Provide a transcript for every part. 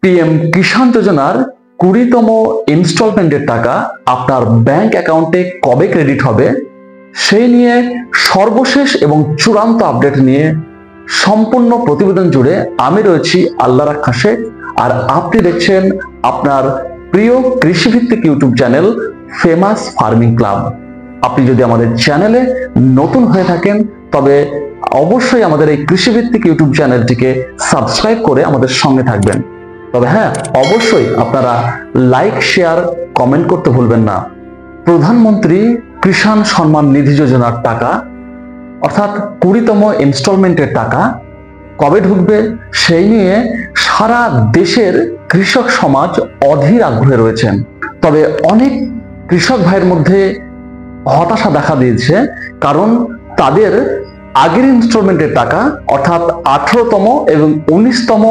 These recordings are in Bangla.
পিএম কিষাণ যোজনার 20তম ইনস্টলমেন্টের টাকা আপনার ব্যাংক অ্যাকাউন্টে কবে ক্রেডিট হবে সেই নিয়ে সর্বশেষ এবং চূড়ান্ত আপডেট নিয়ে সম্পূর্ণ প্রতিবেদন জুড়ে আমি রয়েছি আল্লাহ রাখা শেখ, আর আপনি দেখছেন আপনার প্রিয় কৃষিভিত্তিক YouTube channel famous farming club. আপনি যদি আমাদের চ্যানেলে নতুন হয়ে থাকেন তবে অবশ্যই আমাদের এই কৃষিভিত্তিক ইউটিউব চ্যানেলটিকে সাবস্ক্রাইব করে আমাদের সঙ্গে থাকবেন। তবে হ্যাঁ, অবশ্যই আপনারা লাইক, শেয়ার, কমেন্ট করতে ভুলবেন না। প্রধানমন্ত্রী কিষাণ সম্মান নিধি যোজনার টাকা অর্থাৎ 20তম ইনস্টলমেন্টের টাকা কবে ঢুকবে সেই নিয়ে সারা দেশের কৃষক সমাজ অধীর আগ্রহে রয়েছেন। তবে অনেক কৃষক ভাইয়ের মধ্যে হতাশা দেখা দিয়েছে, কারণ তাদের আগের ইনস্টলমেন্টের টাকা অর্থাৎ 18তম এবং 19তম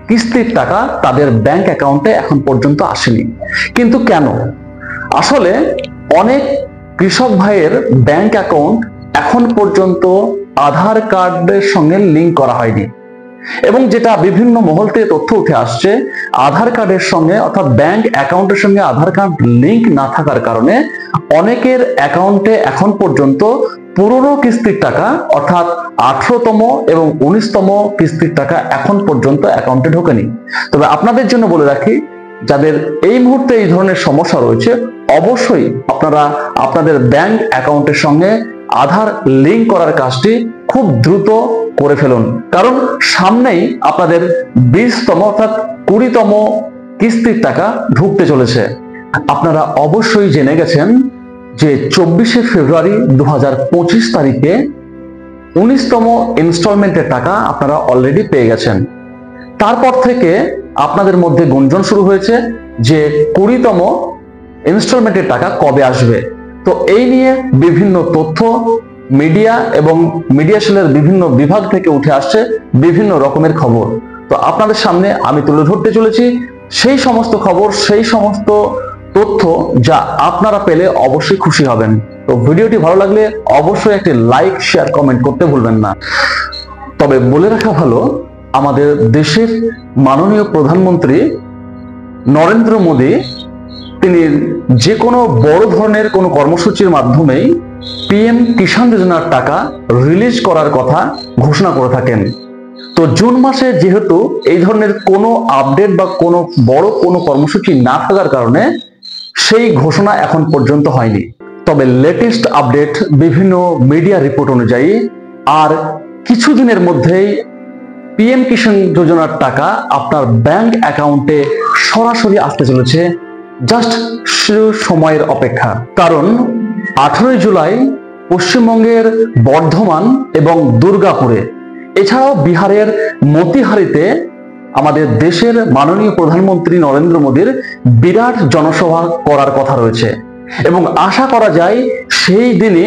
কিস্তির টাকা তাদের ব্যাংক অ্যাকাউন্টে এখন পর্যন্ত আসেনি। কিন্তু কেন? আসলে অনেক কৃষক ভাইয়ের ব্যাংক অ্যাকাউন্ট এখন পর্যন্ত আধার কার্ডের সঙ্গে লিংক করা হয়নি, এবং যেটা বিভিন্ন মহল থেকে তথ্য উঠে আসছে, আধার কার্ডের সঙ্গে অর্থাৎ ব্যাংক অ্যাকাউন্টের সঙ্গে আধার কার্ড লিংক না থাকার কারণে অনেকের অ্যাকাউন্টে এখন পর্যন্ত পুরনো কিস্তির টাকা অর্থাৎ 18তম এবং 19তম কিস্তির টাকা এখন পর্যন্ত অ্যাকাউন্টে ঢোকেনি। তবে আপনাদের জন্য বলে রাখি, যাদের এই মুহূর্তে এই ধরনের সমস্যা রয়েছে, অবশ্যই আপনারা আপনাদের ব্যাংক অ্যাকাউন্টের সঙ্গে আধার লিংক করার কাজটি খুব দ্রুত করে ফেলুন, কারণ সামনেই আপনাদের 20তম অর্থাৎ 20তম কিস্তির টাকা ঢুকতে চলেছে। আপনারা অবশ্যই জেনে গেছেন যে 24শে ফেব্রুয়ারি 2025 তারিখে 19তম ইনস্টলমেন্টের টাকা আপনারা অলরেডি পেয়ে গেছেন। তারপর থেকে আপনাদের মধ্যে গুঞ্জন শুরু হয়েছে যে 20তম ইনস্টলমেন্টের টাকা কবে আসবে। তো এই নিয়ে বিভিন্ন তথ্য মিডিয়া এবং মিডিয়া সেলের বিভিন্ন বিভাগ থেকে উঠে আসছে বিভিন্ন রকমের খবর। তো আপনাদের সামনে আমি তুলে ধরতে চলেছি সেই সমস্ত খবর, সেই সমস্ত তথ্য যা আপনারা পেলে অবশ্যই খুশি হবেন। তো ভিডিওটি ভালো লাগলে অবশ্যই একটি লাইক, শেয়ার, কমেন্ট করতে ভুলবেন না। তবে বলে রাখা ভালো, আমাদের দেশের মাননীয় প্রধানমন্ত্রী নরেন্দ্র মোদী তিনি যে কোনো বড় ধরনের কোনো কর্মসূচির মাধ্যমেই পিএম কিষাণ যোজনার টাকা রিলিজ করার কথা ঘোষণা করে থাকেন। তো জুন মাসে যেহেতু এই ধরনের কোনো আপডেট বা কোনো বড় কোনো কর্মসূচি না থাকার কারণে সেই ঘোষণা এখন পর্যন্ত হয়নি। তবে লেটেস্ট আপডেট বিভিন্ন মিডিয়া রিপোর্ট অনুযায়ী আর কিছুদিনের মধ্যেই পিএম কিষাণ যোজনার টাকা আপনার ব্যাংক অ্যাকাউন্টে সরাসরি আসতে চলেছে। জাস্ট সময়ের অপেক্ষা, কারণ 18 জুলাই পশ্চিমবঙ্গের বর্ধমান এবং দুর্গাপুরে, এছাড়াও বিহারের মতিহারিতে আমাদের দেশের মাননীয় প্রধানমন্ত্রী নরেন্দ্র মোদীর বিরাট জনসভা করার কথা রয়েছে, এবং আশা করা যায় সেই দিনে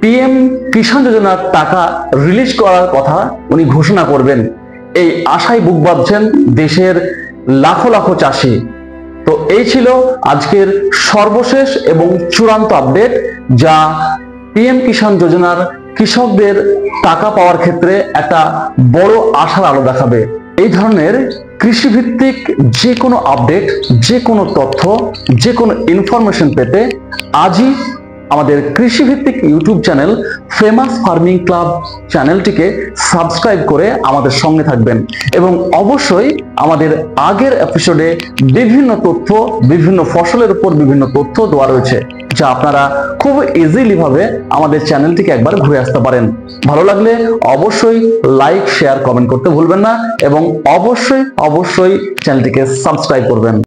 পিএম কিষাণ যোজনার টাকা রিলিজ করার কথা উনি ঘোষণা করবেন। এই আশায় বুক বাঁধছেন দেশের লাখো লাখো চাষি। তো এই ছিল আজকের সর্বশেষ এবং চূড়ান্ত আপডেট, যা পিএম কিষাণ যোজনার কৃষকদের টাকা পাওয়ার ক্ষেত্রে একটা বড় আশার আলো দেখাবে। এই ধরনের কৃষিভিত্তিক যে কোনো আপডেট, যে কোনো তথ্য, যে কোনো ইনফরমেশন পেতে আজই আমাদের কৃষিভিত্তিক YouTube channel famous farming club চ্যানেলটিকে সাবস্ক্রাইব করে আমাদের সঙ্গে থাকবেন, এবং অবশ্যই আমাদের আগের এপিসোডে বিভিন্ন তথ্য, বিভিন্ন ফসলের উপর বিভিন্ন তথ্য দেওয়া রয়েছে, যা আপনারা খুব ইজিলি ভাবে আমাদের চ্যানেলটিকে একবার ঘুরে আসতে পারেন। ভালো লাগলে অবশ্যই লাইক, শেয়ার, কমেন্ট করতে ভুলবেন না, এবং অবশ্যই চ্যানেলটিকে সাবস্ক্রাইব করবেন।